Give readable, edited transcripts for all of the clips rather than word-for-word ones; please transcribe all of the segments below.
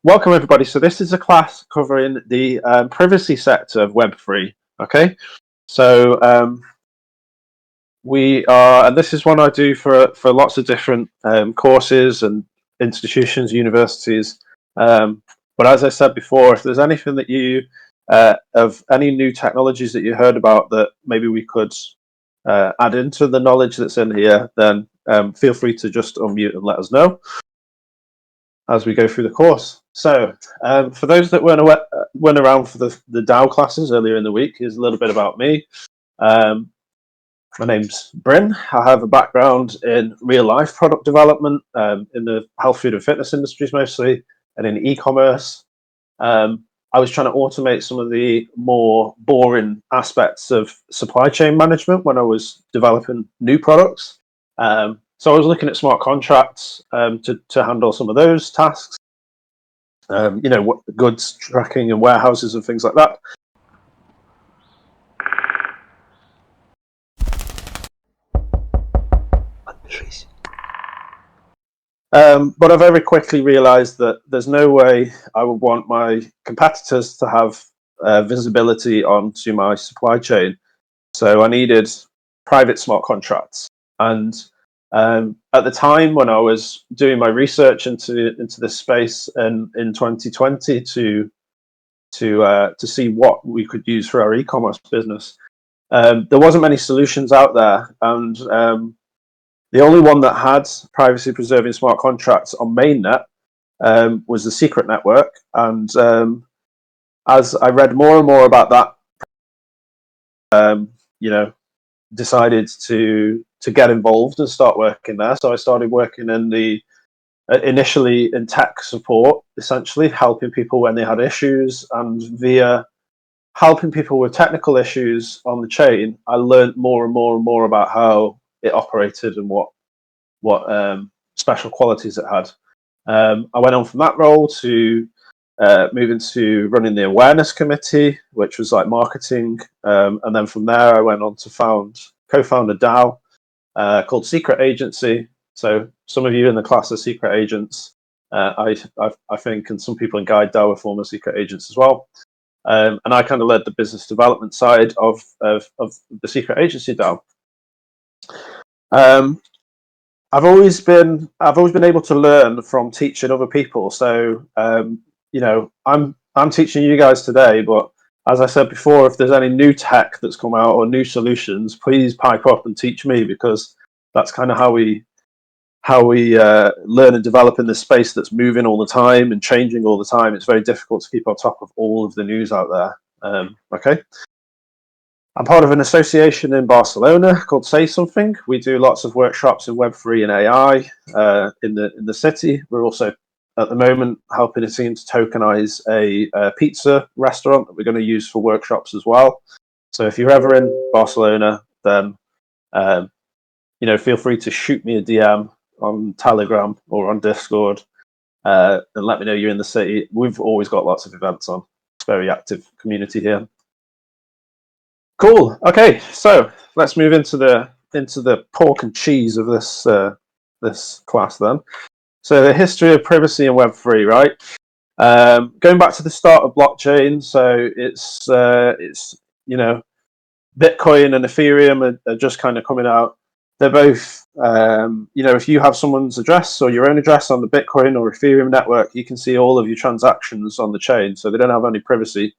Welcome everybody. So this is a class covering the privacy sector of Web3. Okay, so we are, and this is one I do for lots of different courses and institutions, universities. But as I said before, if there's anything that you of any new technologies that you heard about that maybe we could add into the knowledge that's in here, then feel free to just unmute and let us know as we go through the course. So, for those that weren't around for the DAO classes earlier in the week, here's a little bit about me. My name's Bryn. I have a background in real life product development, in the health, food, and fitness industries mostly, and in e-commerce. I was trying to automate some of the more boring aspects of supply chain management when I was developing new products. So I was looking at smart contracts to handle some of those tasks. What goods tracking and warehouses and things like that. But I very quickly realized that there's no way I would want my competitors to have visibility onto my supply chain. So I needed private smart contracts. And at the time when I was doing my research into this space in 2020 to see what we could use for our e-commerce business, there wasn't many solutions out there, and the only one that had privacy preserving smart contracts on mainnet was the Secret Network. And as I read more and more about that, decided to get involved and start working there. So I started working in initially in tech support, essentially helping people when they had issues, and via helping people with technical issues on the chain, I learned more and more and more about how it operated and what special qualities it had. I went on from that role to move into running the awareness committee, which was like marketing, and then from there I went on to co-found a DAO called Secret Agency. So some of you in the class are secret agents, I think, and some people in GOV.DAO are former secret agents as well. And I kind of led the business development side of the Secret Agency DAO. I've always been able to learn from teaching other people. So I'm teaching you guys today, but as I said before, if there's any new tech that's come out or new solutions, please pipe up and teach me, because that's kind of how we learn and develop in this space that's moving all the time and changing all the time. It's very difficult to keep on top of all of the news out there. Okay. I'm part of an association in Barcelona called Say Something. We do lots of workshops in Web3 and AI in the city. We're also at the moment helping a team to tokenize a pizza restaurant that we're going to use for workshops as well. So if you're ever in Barcelona, then feel free to shoot me a DM on Telegram or on Discord and let me know you're in the city. We've always got lots of events on. It's a very active community here. Cool. Okay, so let's move into the pork and cheese of this class then. So the history of privacy in Web3, right? Going back to the start of blockchain, so it's Bitcoin and Ethereum are just kind of coming out. They're both, if you have someone's address or your own address on the Bitcoin or Ethereum network, you can see all of your transactions on the chain. So they don't have any privacy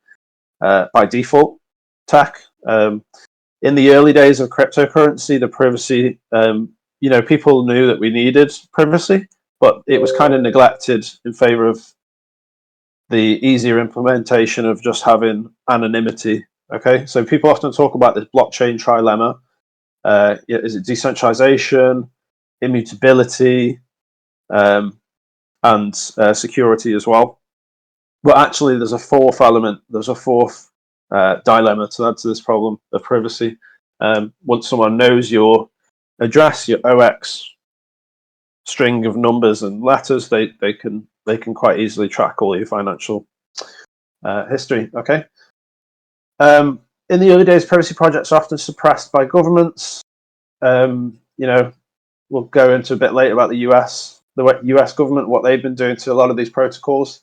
by default tech. In the early days of cryptocurrency, the privacy, people knew that we needed privacy, but it was kind of neglected in favor of the easier implementation of just having anonymity. Okay, so people often talk about this blockchain trilemma. Is it decentralization, immutability, and security as well? But actually, there's a fourth element. There's a fourth dilemma to add to this problem of privacy. Once someone knows your address, your OX string of numbers and letters, they can quite easily track all your financial history. Okay. In the early days, privacy projects are often suppressed by governments. We'll go into a bit later about the US government, what they've been doing to a lot of these protocols.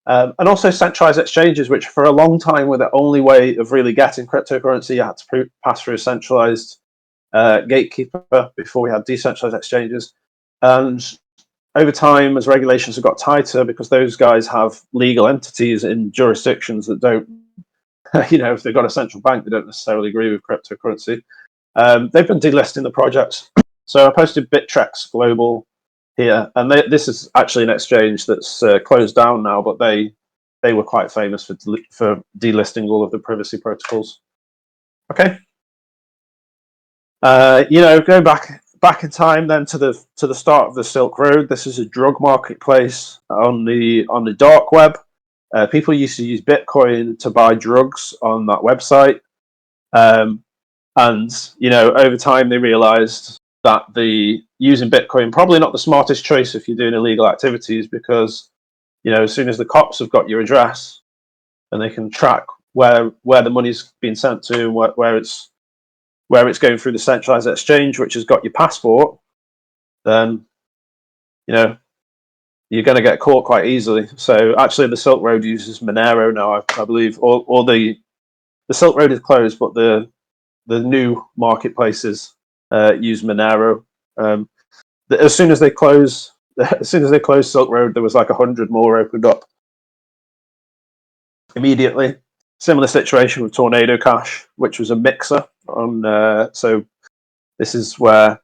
And also centralized exchanges, which for a long time were the only way of really getting cryptocurrency. You had to pass through a centralized gatekeeper before we had decentralized exchanges. And over time, as regulations have got tighter, because those guys have legal entities in jurisdictions that don't, if they've got a central bank, they don't necessarily agree with cryptocurrency. They've been delisting the projects. So I posted Bittrex Global here, and this is actually an exchange that's closed down now, but they were quite famous for delisting all of the privacy protocols. Okay. Going back in time then to the start of the Silk Road. This is a drug marketplace on the dark web. People used to use Bitcoin to buy drugs on that website, and over time they realized that using Bitcoin probably not the smartest choice if you're doing illegal activities, because as soon as the cops have got your address and they can track where the money's been sent to, where it's going through the centralized exchange, which has got your passport, then you're going to get caught quite easily. So actually, the Silk Road uses Monero now, I believe, or the Silk Road is closed, but the new marketplaces use Monero. As soon as they closed Silk Road, there was like 100 more opened up immediately. Similar situation with Tornado Cash, which was a mixer on. So this is where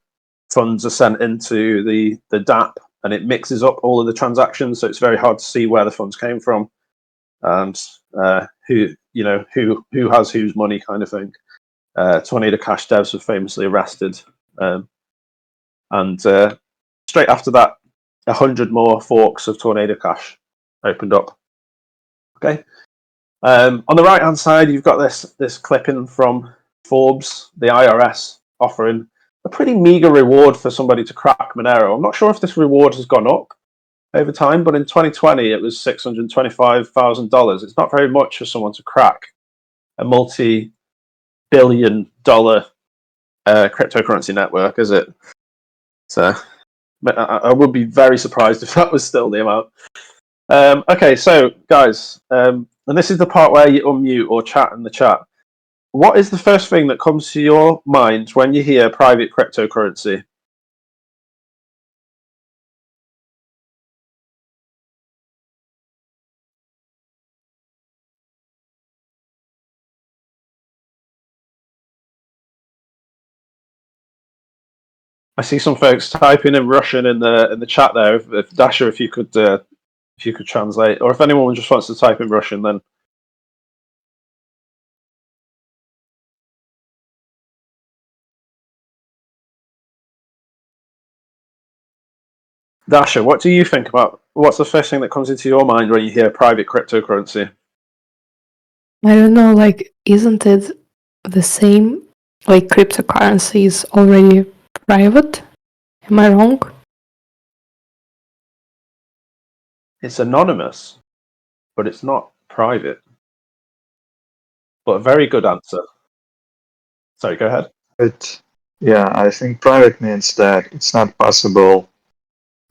funds are sent into the DApp, and it mixes up all of the transactions, so it's very hard to see where the funds came from and who has whose money, kind of thing. Tornado Cash devs were famously arrested, and straight after that, 100 more forks of Tornado Cash opened up. Okay. On the right hand side, you've got this clipping from Forbes, the IRS offering a pretty meager reward for somebody to crack Monero. I'm not sure if this reward has gone up over time, but in 2020 it was $625,000. It's not very much for someone to crack a multi-billion-dollar cryptocurrency network, is it? So I would be very surprised if that was still the amount. Okay, so guys, and this is the part where you unmute or chat in the chat. What is the first thing that comes to your mind when you hear private cryptocurrency? I see some folks typing in Russian in the chat there. If Dasha, if you could translate, or if anyone just wants to type in Russian, then. Dasha, what do you think about? What's the first thing that comes into your mind when you hear private cryptocurrency? I don't know, isn't it the same? Cryptocurrency is already private? Am I wrong? It's anonymous, but it's not private. But a very good answer. Sorry, go ahead. I think private means that it's not possible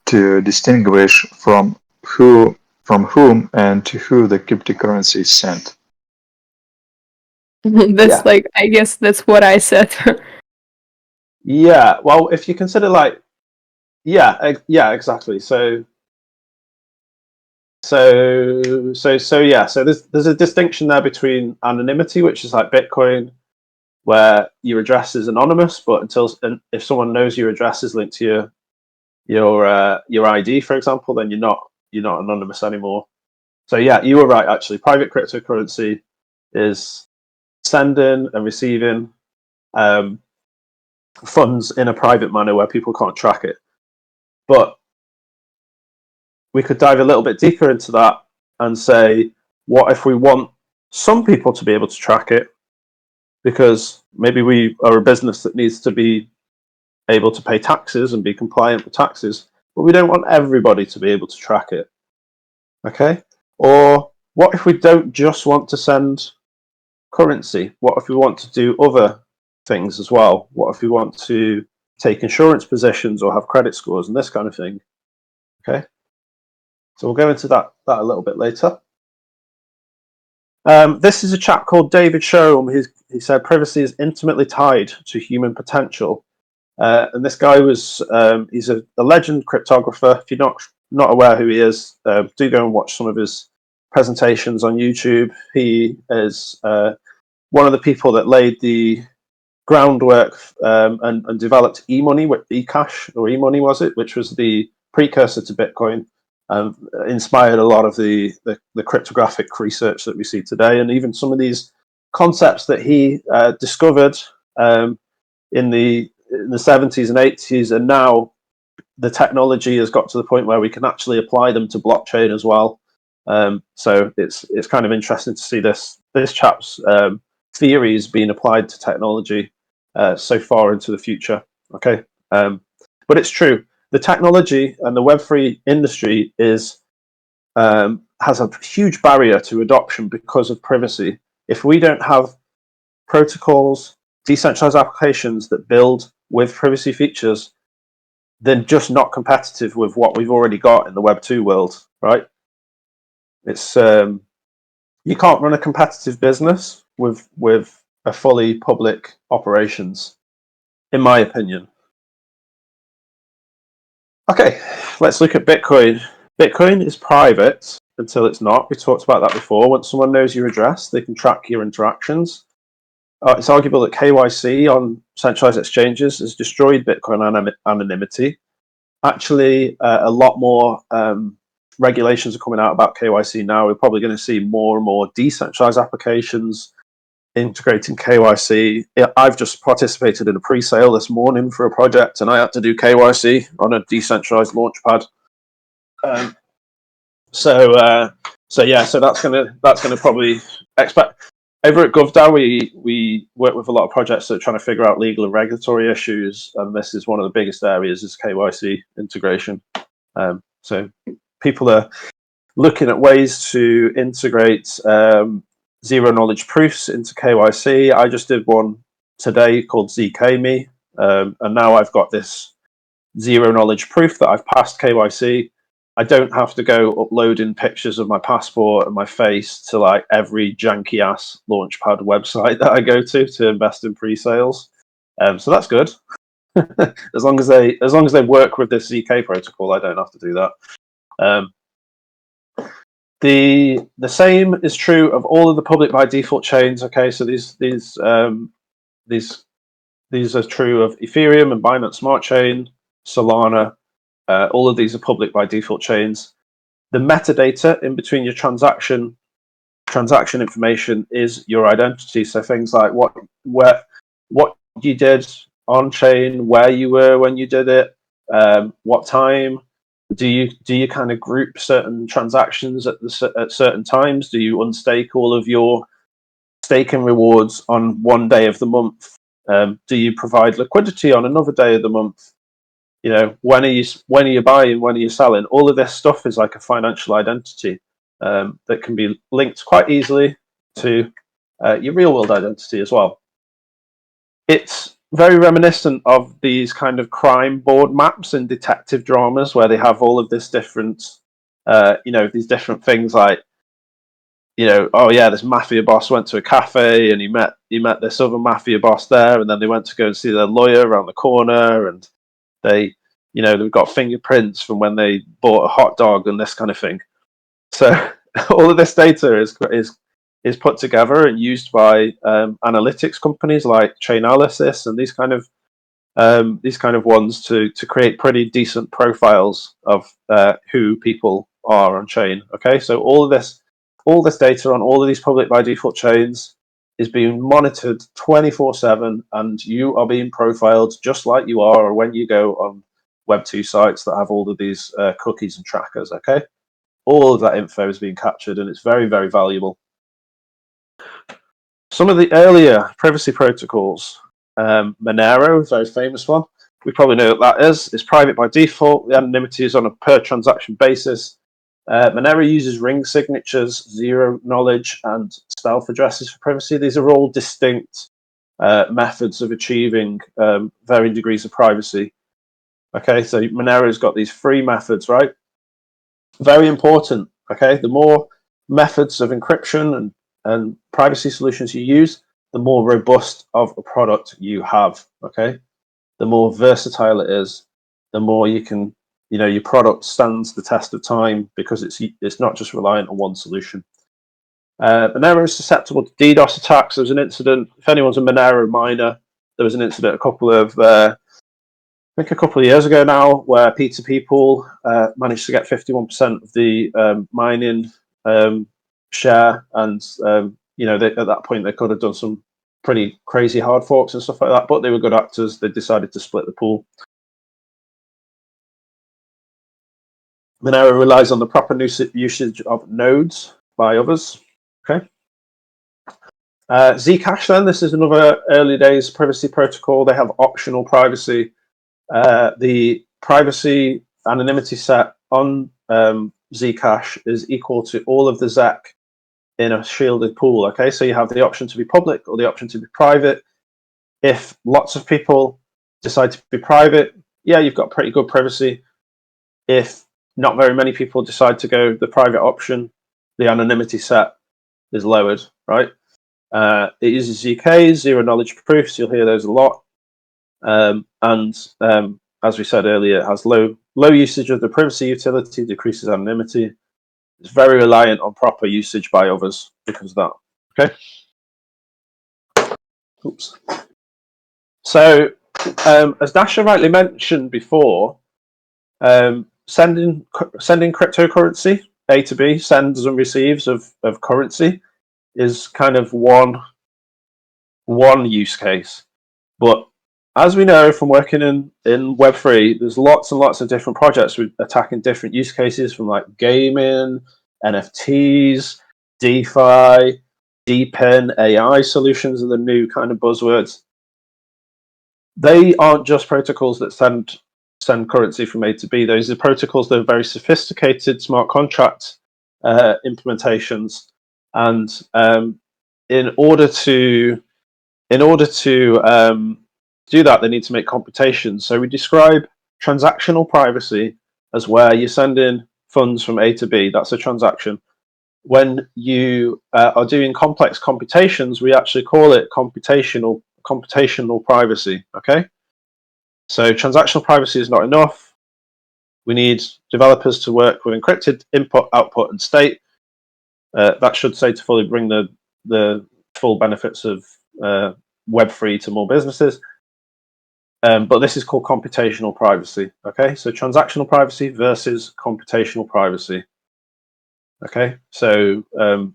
to distinguish from whom and to who the cryptocurrency is sent. That's I guess that's what I said. Yeah, well, if you consider exactly. So there's a distinction there between anonymity, which is like Bitcoin, where your address is anonymous, but if someone knows your address is linked to your ID, for example, then you're not anonymous anymore. So yeah, you were right. Actually, private cryptocurrency is sending and receiving funds in a private manner where people can't track it. But we could dive a little bit deeper into that and say, what if we want some people to be able to track it? Because maybe we are a business that needs to be able to pay taxes and be compliant with taxes, but we don't want everybody to be able to track it. Okay? Or what if we don't just want to send currency? What if we want to do other things as well? What if we want to take insurance positions or have credit scores and this kind of thing? Okay? So we'll go into that a little bit later. This is a chap called David Showroom. He said privacy is intimately tied to human potential. And this guy was, he's a legend cryptographer. If you're not aware who he is, do go and watch some of his presentations on YouTube. He is one of the people that laid the groundwork and developed e-money, eCash or e-money was it, which was the precursor to Bitcoin, inspired a lot of the cryptographic research that we see today, and even some of these concepts that he discovered in the 70s and 80s, and now the technology has got to the point where we can actually apply them to blockchain as well. So it's kind of interesting to see this chap's theories being applied to technology so far into the future. Okay, but it's true. The technology and the Web3 industry has a huge barrier to adoption because of privacy. If we don't have protocols, decentralized applications that build with privacy features, then just not competitive with what we've already got in the Web2 world, right? It's you can't run a competitive business with a fully public operations, in my opinion. Okay, let's look at Bitcoin. Bitcoin is private until it's not. We talked about that before. Once someone knows your address, they can track your interactions. It's arguable that KYC on centralized exchanges has destroyed Bitcoin anonymity. Actually, a lot more regulations are coming out about KYC now. We're probably going to see more and more decentralized applications integrating KYC. I've just participated in a pre-sale this morning for a project, and I had to do KYC on a decentralized launchpad. So that's gonna probably expect. Over at GOV.DAO, we work with a lot of projects that are trying to figure out legal and regulatory issues, and this is one of the biggest areas is KYC integration. So people are looking at ways to integrate zero knowledge proofs into KYC. I just did one today called ZK-Me, and now I've got this zero knowledge proof that I've passed KYC. I don't have to go uploading pictures of my passport and my face to like every janky ass launchpad website that I go to invest in pre-sales. So that's good. as long as they work with this ZK protocol, I don't have to do that. The same is true of all of the public by default chains. Okay, so these are true of Ethereum and Binance Smart Chain, Solana. All of these are public by default chains. The metadata in between your transaction information is your identity. So things like what you did on chain, where you were when you did it, what time. Do you kind of group certain transactions at certain times? Do you unstake all of your staking rewards on one day of the month? Do you provide liquidity on another day of the month? You know, when are you buying, when are you selling? All of this stuff is like a financial identity that can be linked quite easily to your real world identity as well. It's very reminiscent of these kind of crime board maps in detective dramas where they have all of this different, these different things like, oh yeah, this mafia boss went to a cafe and he met this other mafia boss there, and then they went to go and see their lawyer around the corner, and they've got fingerprints from when they bought a hot dog and this kind of thing. So all of this data is put together and used by analytics companies like Chainalysis and these kind of ones to create pretty decent profiles of who people are on chain. Okay, so all this data on all of these public by default chains is being monitored 24/7, and you are being profiled just like you are when you go on Web2 sites that have all of these cookies and trackers. Okay, all of that info is being captured, and it's very, very valuable. Some of the earlier privacy protocols, Monero, a very famous one. We probably know what that is. It's private by default. The anonymity is on a per transaction basis. Monero uses ring signatures, zero knowledge, and stealth addresses for privacy. These are all distinct methods of achieving varying degrees of privacy. Okay, so Monero's got these three methods, right? Very important. Okay, the more methods of encryption and privacy solutions you use, the more robust of a product you have. Okay, the more versatile it is, the more you can, your product stands the test of time because it's not just reliant on one solution. Monero is susceptible to DDoS attacks. There was an incident. If anyone's a Monero miner, there was an incident a couple of years ago now, where pizza people managed to get 51% of the mining share, and at that point they could have done some pretty crazy hard forks and stuff like that, but they were good actors. They decided to split the pool. Monero relies on the proper usage of nodes by others. Okay. Zcash, then, this is another early days privacy protocol. They have optional privacy. The privacy anonymity set on Zcash is equal to all of the ZEC in a shielded pool. Okay, so you have the option to be public or the option to be private. If lots of people decide to be private, yeah, you've got pretty good privacy. If not very many people decide to go the private option, the anonymity set is lowered, right? It uses ZK, zero knowledge proofs. You'll hear those a lot. As we said earlier, it has low usage of the privacy utility, decreases anonymity. It's very reliant on proper usage by others because of that. Okay. Oops. So, as Dasha rightly mentioned before, sending cryptocurrency, A to B, sends and receives of currency, is kind of one use case. But as we know from working in Web3, there's lots and lots of different projects attacking different use cases, from like gaming, NFTs, DeFi, DePIN, AI solutions are the new kind of buzzwords. They aren't just protocols that send currency from A to B. Those are protocols that are very sophisticated smart contract implementations, and in order to do that, they need to make computations. So we describe transactional privacy as where you send in funds from A to B. That's a transaction. When you are doing complex computations, we actually call it computational privacy. Okay. So transactional privacy is not enough. We need developers to work with encrypted input, output, and state. That should say to fully bring the full benefits of Web3 to more businesses. But this is called computational privacy. Okay, so transactional privacy versus computational privacy. Okay, so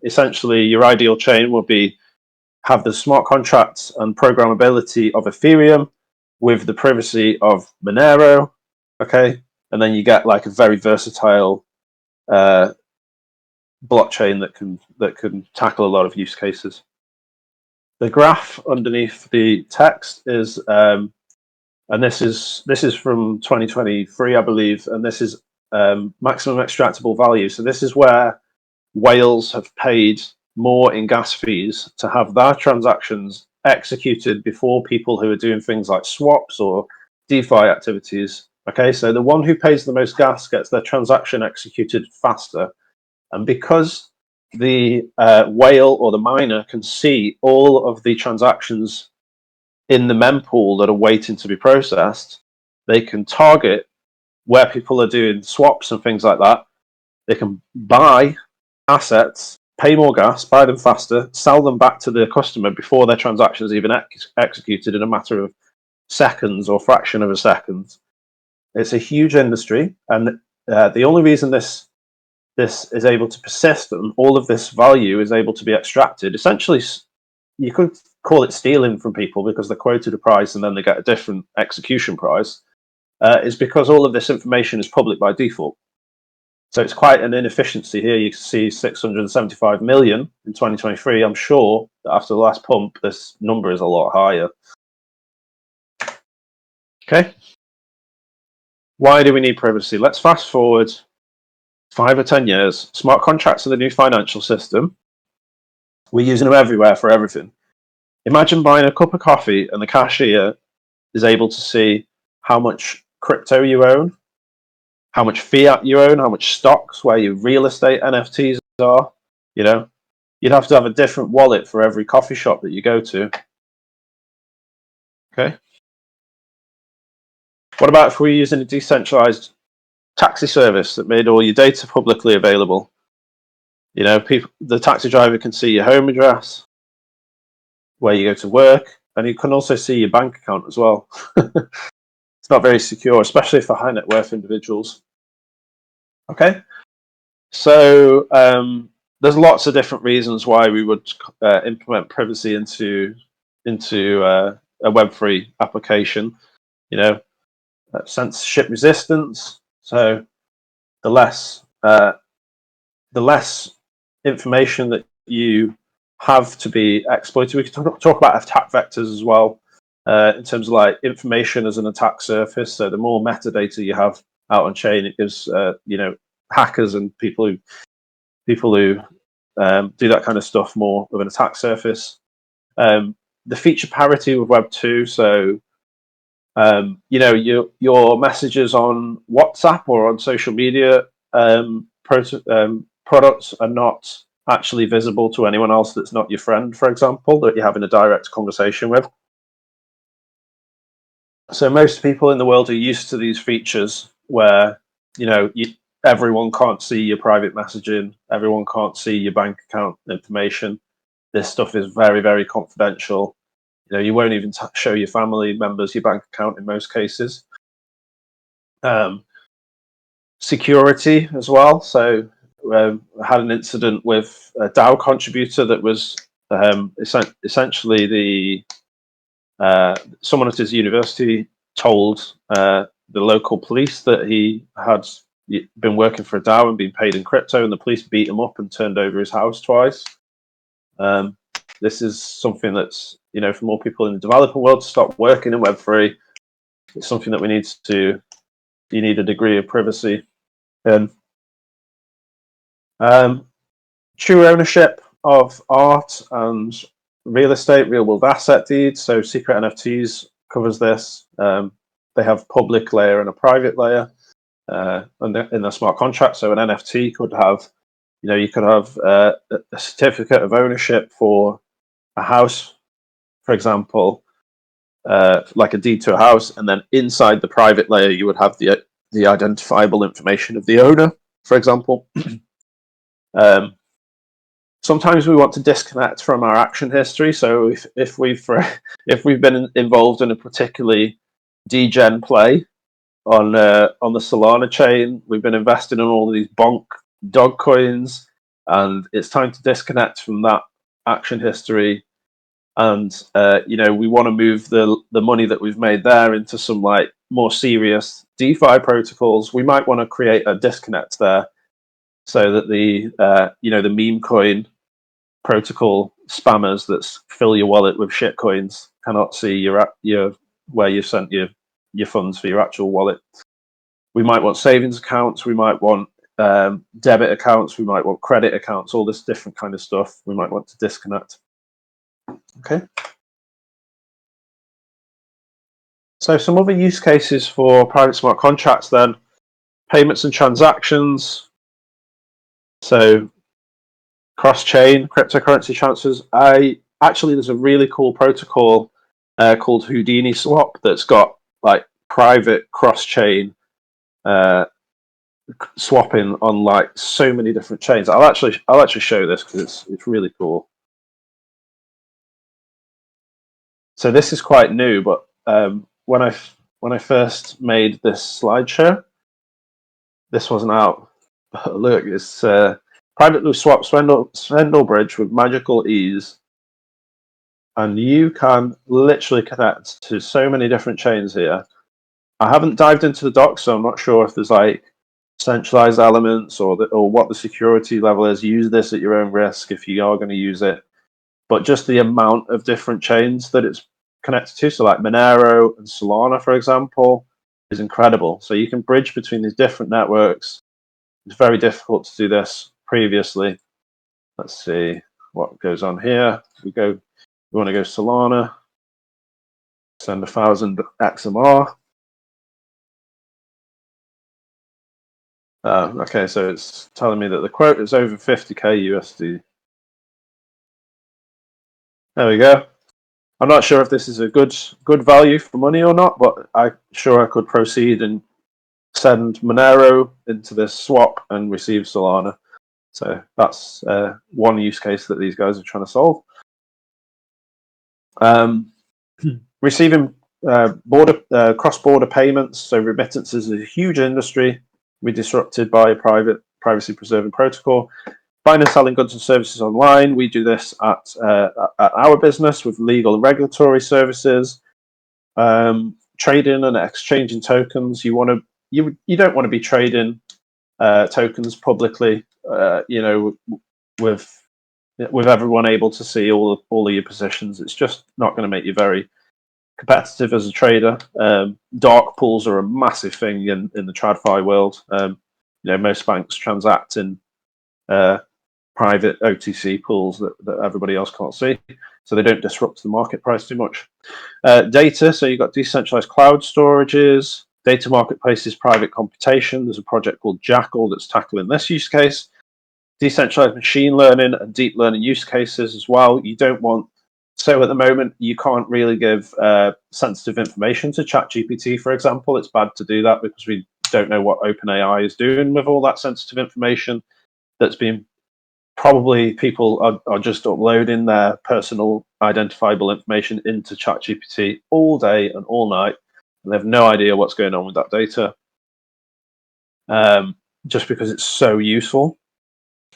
essentially your ideal chain will be have the smart contracts and programmability of Ethereum with the privacy of Monero. Okay, and then you get like a very versatile blockchain that can tackle a lot of use cases. The graph underneath the text is and this is from 2023, I believe, and this is maximum extractable value. So this is where whales have paid more in gas fees to have their transactions executed before people who are doing things like swaps or DeFi activities. Okay, so the one who pays the most gas gets their transaction executed faster, and because the whale or the miner can see all of the transactions in the mempool that are waiting to be processed, they can target where people are doing swaps and things like that. They can buy assets, pay more gas, buy them faster, sell them back to the customer before their transaction is even executed in a matter of seconds or fraction of a second. It's a huge industry, and the only reason this is able to persist and all of this value is able to be extracted, essentially, you could call it stealing from people because they're quoted a price and then they get a different execution price, is because all of this information is public by default. So it's quite an inefficiency here. You can see 675 million in 2023. I'm sure that after the last pump, this number is a lot higher. Okay. Why do we need privacy? Let's fast forward 5 or 10 years. Smart contracts are the new financial system. We're using them everywhere for everything. Imagine buying a cup of coffee and the cashier is able to see how much crypto you own, how much fiat you own, how much stocks, where your real estate NFTs are. You know, you'd have to have a different wallet for every coffee shop that you go to. Okay. What about if we're using a decentralized taxi service that made all your data publicly available? You know, the taxi driver can see your home address, where you go to work, and he can also see your bank account as well. It's not very secure, especially for high net worth individuals. Okay, so there's lots of different reasons why we would implement privacy into a Web3 application. You know, censorship resistance. So the less information that you have to be exploited. We can talk about attack vectors as well, in terms of like information as an attack surface. So the more metadata you have out on chain, it gives you know, hackers and people who do that kind of stuff more of an attack surface. The feature parity with Web 2. So you know, your messages on WhatsApp or on social media products are not actually visible to anyone else that's not your friend, for example, that you're having a direct conversation with. So most people in the world are used to these features where, you know, everyone can't see your private messaging, everyone can't see your bank account information. This stuff is very, very confidential. You know, you won't even show your family members your bank account in most cases. Security as well. So I had an incident with a DAO contributor that was essentially someone at his university told the local police that he had been working for a DAO and been paid in crypto, and the police beat him up and turned over his house twice. This is something that's, you know, for more people in the developer world to stop working in Web3. It's something that we need to. You need a degree of privacy. And true ownership of art and real estate, real world asset deeds. So secret NFTs covers this. They have public layer and a private layer in the smart contract. So an NFT could have, you know, you could have a certificate of ownership for a house, for example, like a deed to a house, and then inside the private layer you would have the identifiable information of the owner, for example. Sometimes we want to disconnect from our action history. So if we've been involved in a particularly degen play on the Solana chain, we've been investing in all of these bonk dog coins, and it's time to disconnect from that action history. And you know, we want to move the money that we've made there into some like more serious DeFi protocols. We might want to create a disconnect there, so that the you know, the meme coin protocol spammers that fill your wallet with shit coins cannot see your where you've sent your funds for your actual wallet. We might want savings accounts. We might want debit accounts. We might want credit accounts. All this different kind of stuff. We might want to disconnect. Okay. So some other use cases for private smart contracts then: payments and transactions. So cross-chain cryptocurrency transfers. There's a really cool protocol called Houdini Swap that's got like private cross-chain swapping on like so many different chains. I'll actually show this because it's really cool. So this is quite new, but when I first made this slideshow, this wasn't out. But look, it's privately swap Swindle Bridge with magical ease, and you can literally connect to so many different chains here. I haven't dived into the docs, so I'm not sure if there's like centralized elements or what the security level is. Use this at your own risk if you are going to use it. But just the amount of different chains that it's connected to, so like Monero and Solana, for example, is incredible. So you can bridge between these different networks. It's very difficult to do this previously. Let's see what goes on here. We want to go Solana, send 1,000 XMR. Okay, so it's telling me that the quote is over 50k USD. There we go. I'm not sure if this is a good value for money or not, but I'm sure I could proceed and send Monero into this swap and receive Solana. So that's one use case that these guys are trying to solve. Receiving cross-border payments, so remittances is a huge industry. We're disrupted by a privacy-preserving protocol. Buying and selling goods and services online. We do this at our business with legal and regulatory services. Trading and exchanging tokens. You don't want to be trading tokens publicly. With everyone able to see all of your positions. It's just not going to make you very competitive as a trader. Dark pools are a massive thing in the TradFi world. Most banks transact in private OTC pools that everybody else can't see, so they don't disrupt the market price too much. Data, so you've got decentralized cloud storages, data marketplaces, private computation. There's a project called Jackal that's tackling this use case. Decentralized machine learning and deep learning use cases as well. You don't want, so at the moment, you can't really give sensitive information to ChatGPT, for example. It's bad to do that because we don't know what OpenAI is doing with all that sensitive information that's been probably people are just uploading their personal identifiable information into ChatGPT all day and all night, and they have no idea what's going on with that data, just because it's so useful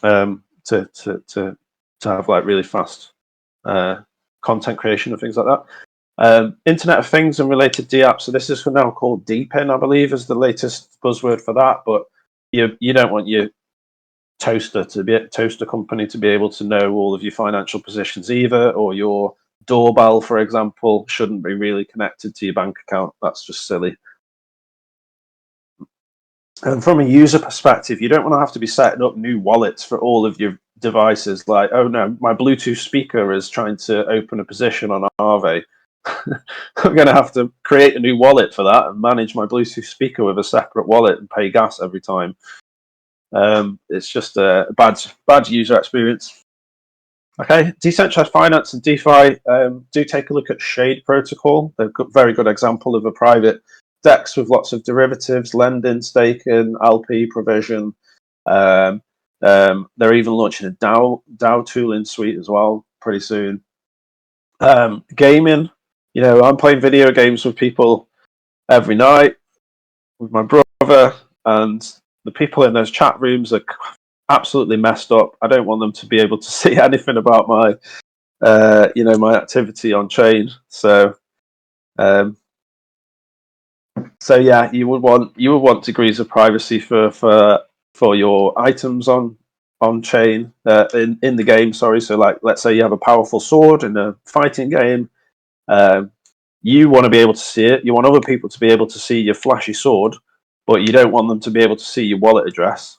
to have like really fast content creation and things like that. Internet of Things and related DApps. So this is now called DeepIn, I believe, is the latest buzzword for that. But you don't want your toaster company to be able to know all of your financial positions either, or your doorbell, for example, shouldn't be really connected to your bank account. That's just silly. And from a user perspective, you don't want to have to be setting up new wallets for all of your devices. Like, oh no, my Bluetooth speaker is trying to open a position on Aave. I'm going to have to create a new wallet for that and manage my Bluetooth speaker with a separate wallet and pay gas every time. It's just a bad user experience. Okay, decentralized finance and DeFi. Do take a look at Shade Protocol. They've got a very good example of a private DEX with lots of derivatives, lending, staking, LP provision. They're even launching a DAO tooling suite as well pretty soon. Gaming. I'm playing video games with people every night with my brother, and the people in those chat rooms are absolutely messed up. I don't want them to be able to see anything about my my activity on chain. So yeah, you would want degrees of privacy for your items on chain in the game. Sorry, so like let's say you have a powerful sword in a fighting game. You want to be able to see it. You want other people to be able to see your flashy sword, but you don't want them to be able to see your wallet address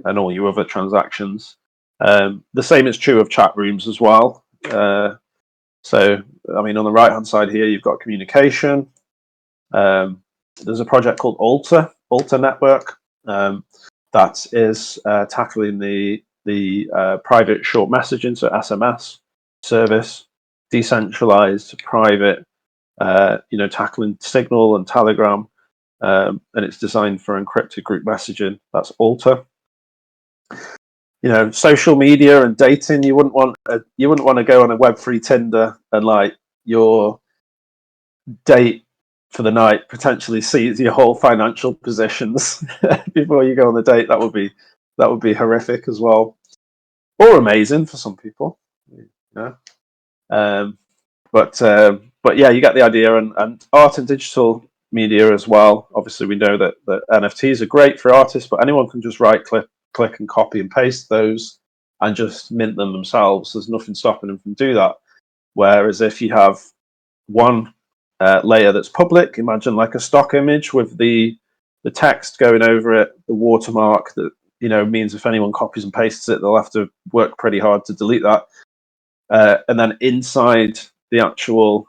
and all your other transactions. The same is true of chat rooms as well. So, I mean, on the right-hand side here, you've got communication. There's a project called Alter Network, that is tackling the private short messaging, so SMS service, decentralized, private, tackling Signal and Telegram, and it's designed for encrypted group messaging. That's Alter. Social media and dating. You wouldn't want to go on a Web3 Tinder and like your date for the night potentially sees your whole financial positions before you go on the date. That would be horrific as well, or amazing for some people. But yeah, you get the idea. And art and digital media as well. Obviously, we know that NFTs are great for artists, but anyone can just right click and copy and paste those and just mint them themselves. There's nothing stopping them from do that. Whereas if you have one layer that's public, imagine like a stock image with the text going over it, the watermark that means if anyone copies and pastes it, they'll have to work pretty hard to delete that. And then inside the actual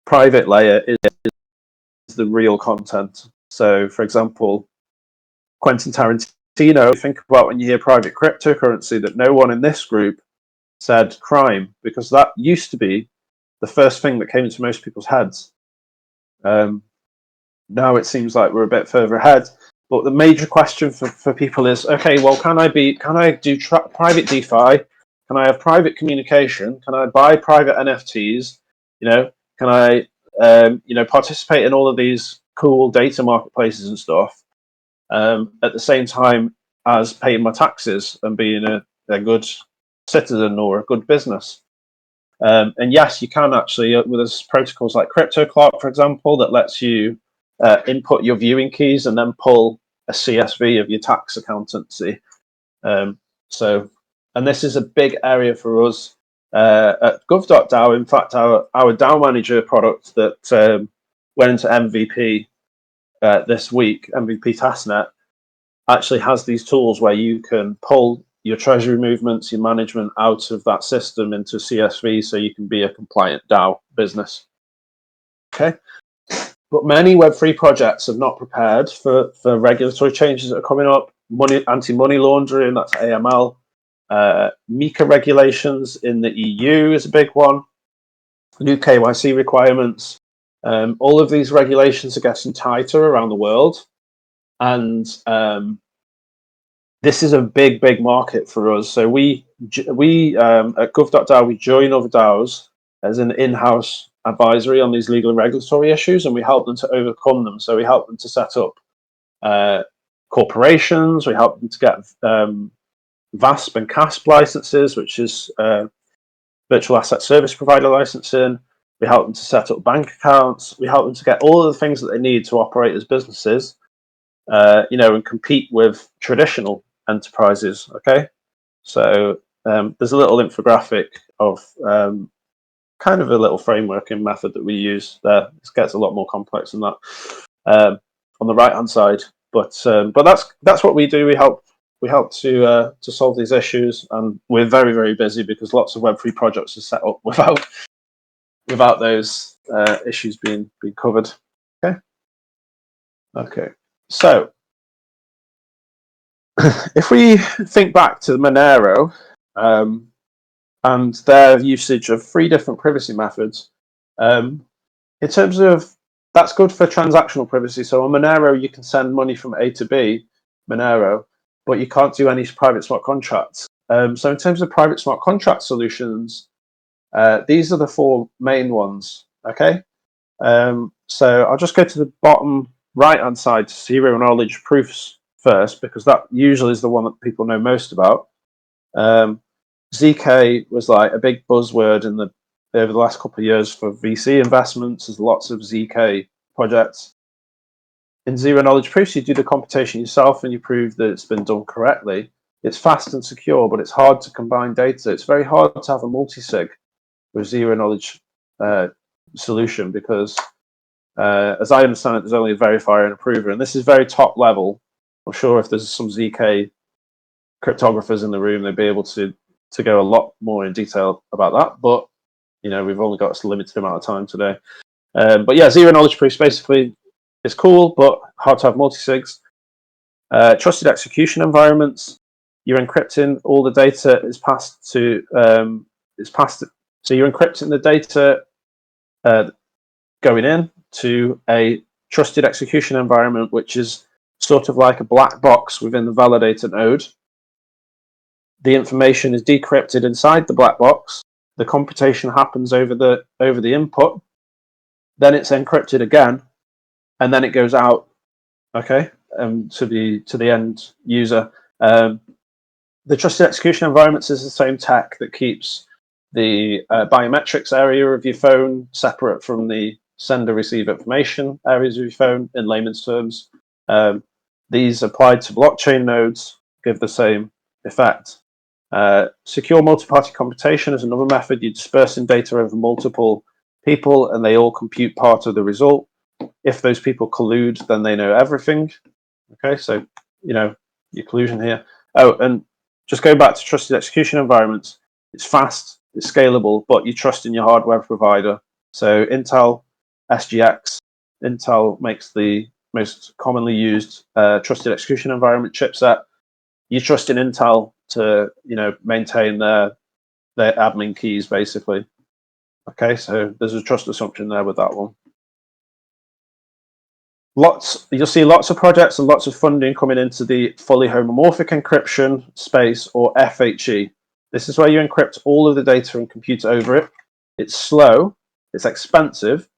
private layer is the real content. So, for example, Quentin Tarantino, think about when you hear private cryptocurrency, that no one in this group said crime, because that used to be the first thing that came into most people's heads. Now it seems like we're a bit further ahead, but the major question for people is, okay, well, can I do private DeFi? Can I have private communication? Can I buy private NFTs? Can I participate in all of these cool data marketplaces and stuff at the same time as paying my taxes and being a good citizen or a good business? And yes, you can actually, there's protocols like CryptoClark, for example, that lets you input your viewing keys and then pull a CSV of your tax accountancy. And this is a big area for us at GOV.DAO. In fact, our DAO manager product that went into MVP this week, MVP testnet, actually has these tools where you can pull your treasury movements, your management out of that system into CSV, so you can be a compliant DAO business. Okay, but many Web3 projects have not prepared for regulatory changes that are coming up. Anti-money laundering, that's AML. MiCA regulations in the EU is a big one. New KYC requirements. All of these regulations are getting tighter around the world, and this is a big market for us. So we at Gov.DAO, we join other DAOs as an in-house advisory on these legal and regulatory issues, and we help them to overcome them. So we help them to set up corporations. We help them to get VASP and CASP licenses, which is virtual asset service provider licensing. We help them to set up bank accounts. We help them to get all of the things that they need to operate as businesses, and compete with traditional enterprises. Okay, so there's a little infographic of kind of a little frameworking method that we use there. It gets a lot more complex than that on the right hand side, but that's what we do. We help to solve these issues, and we're very busy because lots of Web3 projects are set up without those issues being covered. Okay, so if we think back to Monero and their usage of 3 different privacy methods, in terms of, that's good for transactional privacy. So on Monero, you can send money from A to B, Monero, but you can't do any private smart contracts. So in terms of private smart contract solutions, these are the 4 main ones. Okay, so I'll just go to the bottom right-hand side to zero knowledge proofs first, because that usually is the one that people know most about. ZK was like a big buzzword over the last couple of years for VC investments. There's lots of ZK projects. In zero knowledge proofs, you do the computation yourself and you prove that it's been done correctly. It's fast and secure, but it's hard to combine data. It's very hard to have a multi-sig with zero knowledge solution because, as I understand it, there's only a verifier and a prover, and this is very top level. I'm sure if there's some ZK cryptographers in the room, they'd be able to go a lot more in detail about that. But we've only got a limited amount of time today. But yeah, zero knowledge proofs basically is cool, but hard to have multi-sigs. Trusted execution environments. You're encrypting all the data is passed to so you're encrypting the data going in to a trusted execution environment, which is sort of like a black box within the validator node. The information is decrypted inside the black box. The computation happens over the input. Then it's encrypted again, and then it goes out. Okay, to the end user. The trusted execution environments is the same tech that keeps the biometrics area of your phone separate from the sender receive information areas of your phone, in layman's terms. These applied to blockchain nodes give the same effect. Secure multi-party computation is another method. You're dispersing data over multiple people and they all compute part of the result. If those people collude, then they know everything. Okay, so your collusion here. Oh, and just going back to trusted execution environments, it's fast, it's scalable, but you trust in your hardware provider. So Intel SGX, Intel makes the most commonly used trusted execution environment chipset. You trust in Intel to maintain their their admin keys, basically. Okay, so there's a trust assumption there with that one. You'll see lots of projects and lots of funding coming into the fully homomorphic encryption space, or FHE. This is where you encrypt all of the data and compute over it. It's slow, it's expensive,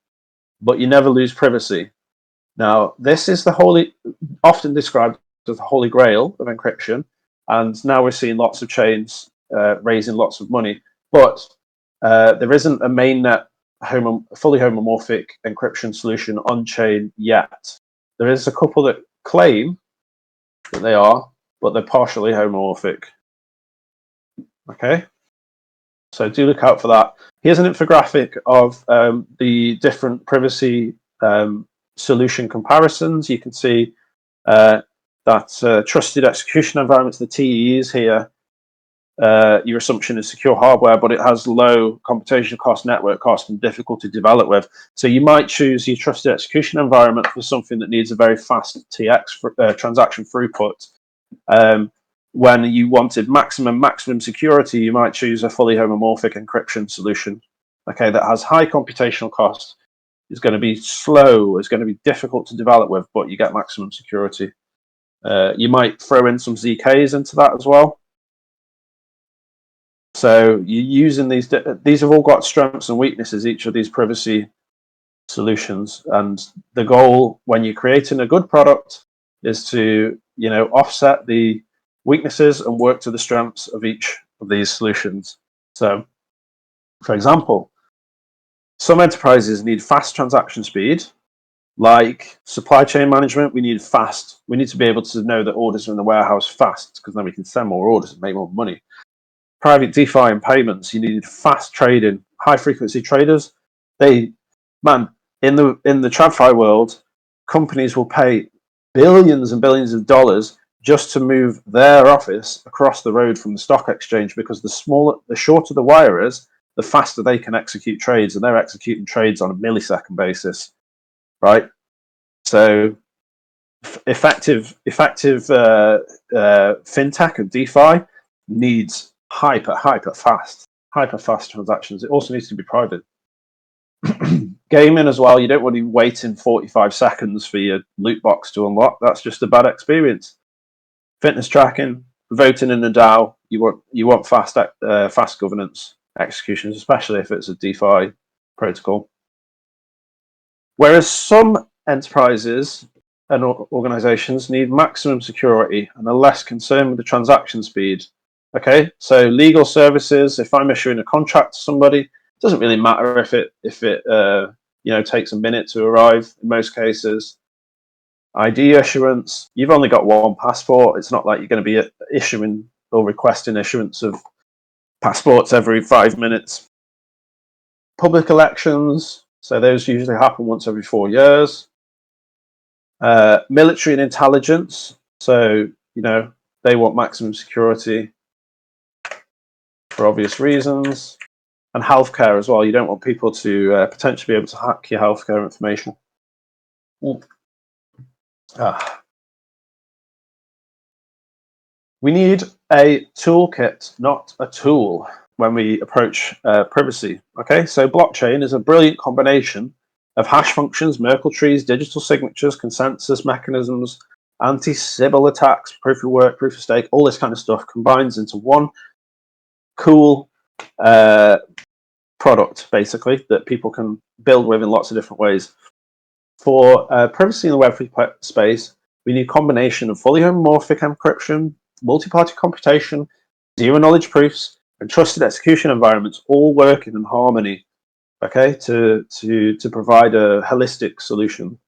but you never lose privacy. Now, this is often described as the holy grail of encryption, and now we're seeing lots of chains raising lots of money. But there isn't a mainnet fully homomorphic encryption solution on chain yet. There is a couple that claim that they are, but they're partially homomorphic. Okay, so do look out for that. Here's an infographic of the different privacy solution comparisons. You can see that trusted execution environments, the TEEs here, your assumption is secure hardware, but it has low computational cost, network cost, and difficulty to develop with. So you might choose your trusted execution environment for something that needs a very fast TX transaction throughput. When you wanted maximum security, you might choose a fully homomorphic encryption solution. Okay, that has high computational cost, is going to be slow, is going to be difficult to develop with, but you get maximum security. You might throw in some ZKs into that as well. So you're using these have all got strengths and weaknesses, each of these privacy solutions. And the goal when you're creating a good product is to, offset the weaknesses and work to the strengths of each of these solutions. So, for example, some enterprises need fast transaction speed, like supply chain management. We need to be able to know that orders are in the warehouse fast, because then we can send more orders and make more money. Private DeFi and payments, you need fast trading, high frequency traders. In the TradFi world, companies will pay billions and billions of dollars just to move their office across the road from the stock exchange, because the shorter the wire is, the faster they can execute trades, and they're executing trades on a millisecond basis, right? So effective fintech and DeFi needs hyper fast transactions. It also needs to be private. Gaming as well, you don't want to be waiting 45 seconds for your loot box to unlock. That's just a bad experience. Fitness tracking, voting in a DAO, you want fast governance executions, especially if it's a DeFi protocol. Whereas some enterprises and organizations need maximum security and are less concerned with the transaction speed. Okay, so legal services, if I'm issuing a contract to somebody, it doesn't really matter if it takes a minute to arrive in most cases. ID issuance, you've only got one passport. It's not like you're going to be issuing or requesting issuance of passports every 5 minutes. Public elections, so those usually happen once every 4 years. Military and intelligence, so they want maximum security for obvious reasons. And healthcare as well. You don't want people to potentially be able to hack your healthcare information. We need a toolkit, not a tool, when we approach privacy. Okay, so blockchain is a brilliant combination of hash functions, Merkle trees, digital signatures, consensus mechanisms, anti-Sybil attacks, proof of work, proof of stake, all this kind of stuff combines into one cool product, basically, that people can build with in lots of different ways. For privacy in the Web3 space, we need a combination of fully homomorphic encryption, multi-party computation, zero-knowledge proofs, and trusted execution environments all working in harmony, okay, to provide a holistic solution.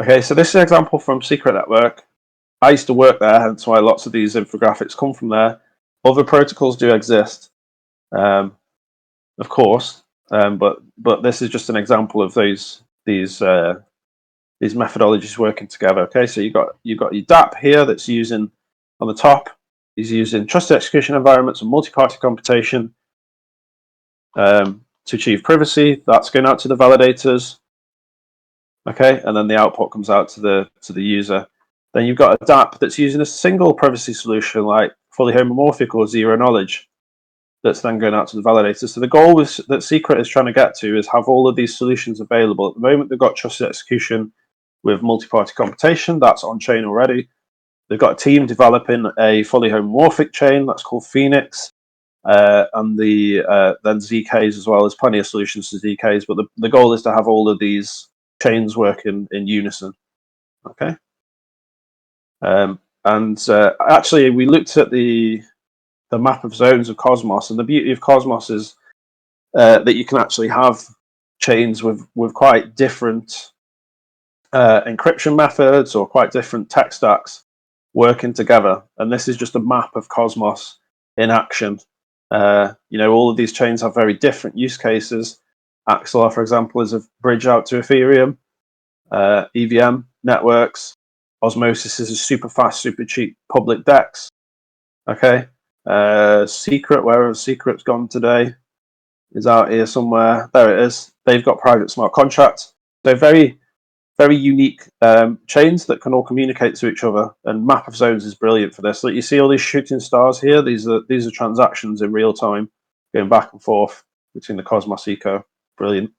Okay, so this is an example from Secret Network. I used to work there, hence why lots of these infographics come from there. Other protocols do exist, of course, but this is just an example of these methodologies working together. Okay, so you've got your DApp here that's using on the top. He's using trusted execution environments and multi-party computation to achieve privacy. That's going out to the validators. Okay, and then the output comes out to the user. Then you've got a DApp that's using a single privacy solution like fully homomorphic or zero knowledge that's then going out to the validator. So the goal that Secret is trying to get to is have all of these solutions available. At the moment, they've got trusted execution with multi-party computation. That's on chain already. They've got a team developing a fully homomorphic chain that's called Phoenix, and then ZKs as well. There's plenty of solutions to ZKs, but the goal is to have all of these chains working in unison. Okay. Actually, we looked at the map of zones of Cosmos, and the beauty of Cosmos is that you can actually have chains with quite different encryption methods or quite different tech stacks working together. And this is just a map of Cosmos in action. All of these chains have very different use cases. Axelar, for example, is a bridge out to Ethereum. EVM networks. Osmosis is a super fast, super cheap public DEX. Okay. Secret, wherever Secret's gone today, is out here somewhere. There it is. They've got private smart contracts. They're very, very unique chains that can all communicate to each other. And Map of Zones is brilliant for this. Like you see all these shooting stars here. These are transactions in real time going back and forth between the Cosmos eco. Brilliant.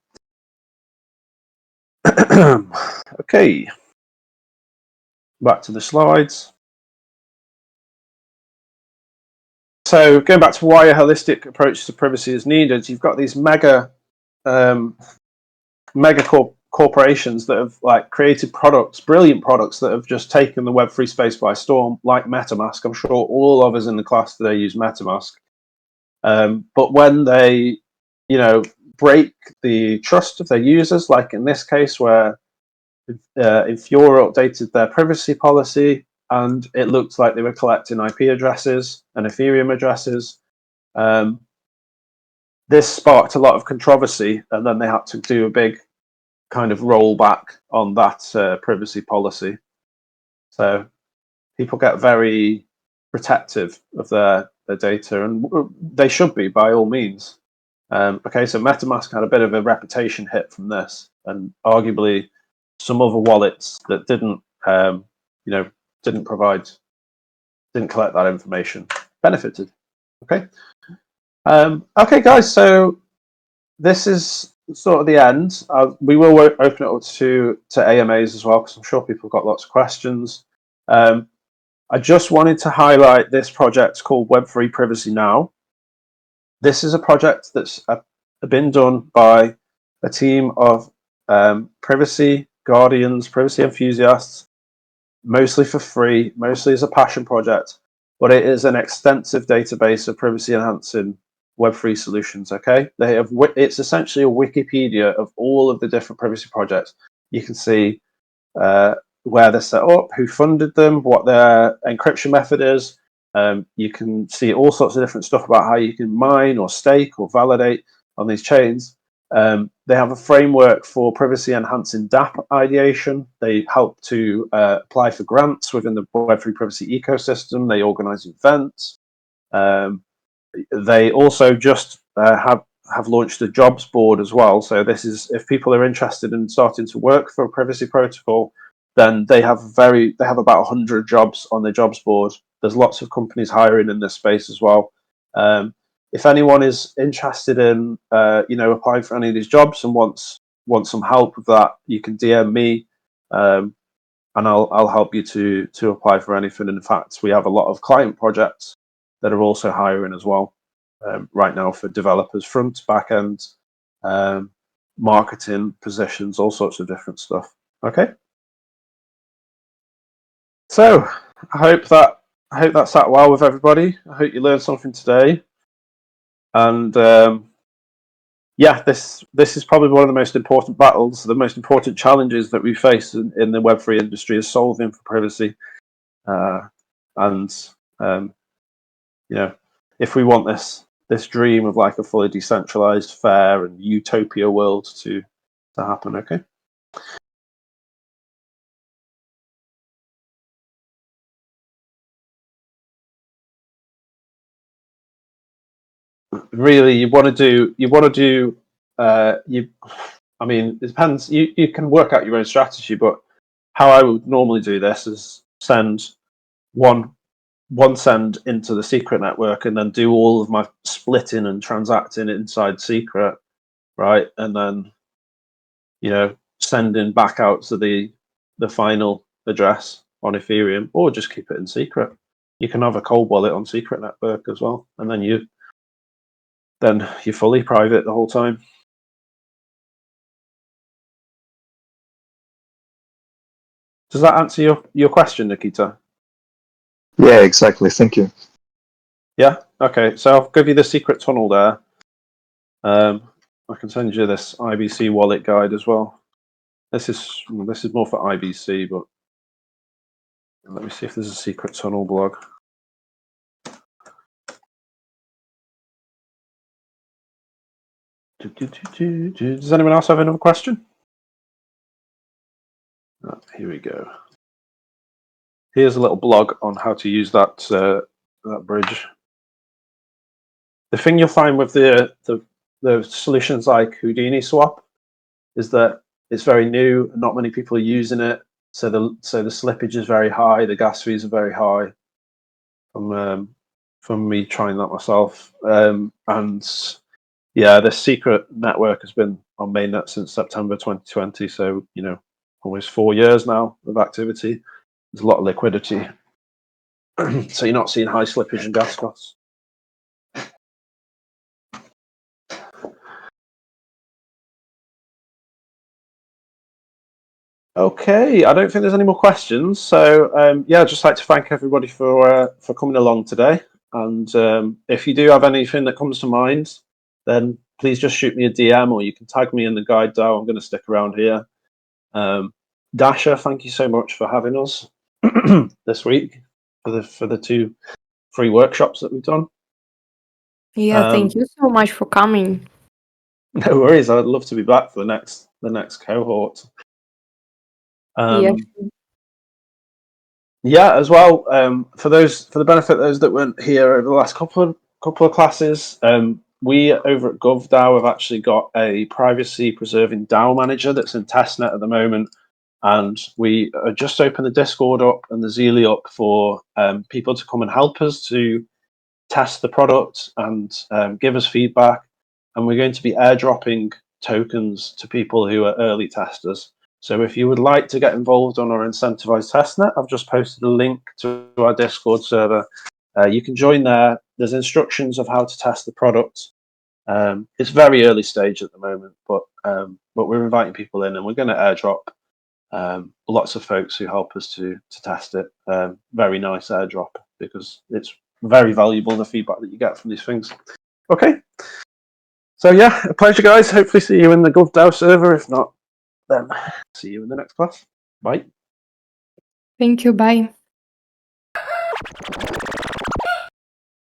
Okay. Back to the slides. So going back to why a holistic approach to privacy is needed, you've got these mega corporations that have created products, brilliant products that have just taken the Web3 space by storm, like MetaMask. I'm sure all of us in the class today use MetaMask. But when they, break the trust of their users, like in this case where Infura updated their privacy policy, and it looked like they were collecting IP addresses and Ethereum addresses. This sparked a lot of controversy, and then they had to do a big kind of rollback on that privacy policy. So people get very protective of their data, and they should be by all means. Okay, so MetaMask had a bit of a reputation hit from this, and arguably some other wallets that didn't collect that information benefited. Okay. Okay, guys. So this is sort of the end. We will open it up to AMAs as well, because I'm sure people have got lots of questions. I just wanted to highlight this project called Web3 Privacy Now. This is a project that's been done by a team of privacy guardians, privacy enthusiasts, mostly for free, mostly as a passion project, but it is an extensive database of privacy enhancing Web3 solutions. Okay, it's essentially a Wikipedia of all of the different privacy projects. You can see where they're set up, who funded them, what their encryption method is. You can see all sorts of different stuff about how you can mine or stake or validate on these chains. They have a framework for privacy enhancing DApp ideation. They help to apply for grants within the Web3 privacy ecosystem. They organize events. They also just have launched a jobs board as well. So this is, if people are interested in starting to work for a privacy protocol, then they have about 100 jobs on their jobs board. There's lots of companies hiring in this space as well. If anyone is interested in applying for any of these jobs and wants some help with that, you can DM me, and I'll help you to apply for anything. In fact, we have a lot of client projects that are also hiring as well right now for developers, front, back end, marketing positions, all sorts of different stuff. Okay. So I hope that sat well with everybody. I hope you learned something today. And yeah, this is probably one of the most important battles, the most important challenges that we face in the Web3 industry is solving for privacy. If we want this dream of like a fully decentralized, fair, and utopia world to happen, okay. Really, you want to do. I mean, it depends. You can work out your own strategy, but how I would normally do this is send one send into the secret network and then do all of my splitting and transacting inside secret, right? And then, sending back out to the final address on Ethereum, or just keep it in secret. You can have a cold wallet on secret network as well, and then you're fully private the whole time. Does that answer your question, Nikita? Yeah, exactly. Thank you. Yeah. Okay. So I'll give you the secret tunnel there. I can send you this IBC wallet guide as well. This is more for IBC, but let me see if there's a secret tunnel blog. Does anyone else have another question? Oh, here we go. Here's a little blog on how to use that bridge. The thing you'll find with the solutions like Houdini Swap is that it's very new and not many people are using it. So the slippage is very high, the gas fees are very high from me trying that myself. And yeah, the secret network has been on mainnet since September 2020. So, almost 4 years now of activity. There's a lot of liquidity. So you're not seeing high slippage and gas costs. Okay, I don't think there's any more questions. So yeah, I'd just like to thank everybody for coming along today. And if you do have anything that comes to mind, then please just shoot me a DM, or you can tag me in the GOV.DAO. I'm going to stick around here. Dasha, thank you so much for having us this week for the 2 free workshops that we've done. Yeah, thank you so much for coming. No worries. I'd love to be back for the next cohort. Yeah, as well. For the benefit of those that weren't here over the last couple of classes, we over at GOV.DAO have actually got a privacy preserving DAO manager that's in testnet at the moment, and we just opened the Discord up and the Zeely up for people to come and help us to test the product and give us feedback. And we're going to be airdropping tokens to people who are early testers. So if you would like to get involved on our incentivized testnet, I've just posted a link to our Discord server. You can join there. There's instructions of how to test the product. It's very early stage at the moment, but we're inviting people in, and we're going to airdrop lots of folks who help us to test it. Very nice airdrop, because it's very valuable, the feedback that you get from these things. Okay. So yeah, a pleasure, guys. Hopefully see you in the GOV.DAO server. If not, then see you in the next class. Bye. Thank you. Bye.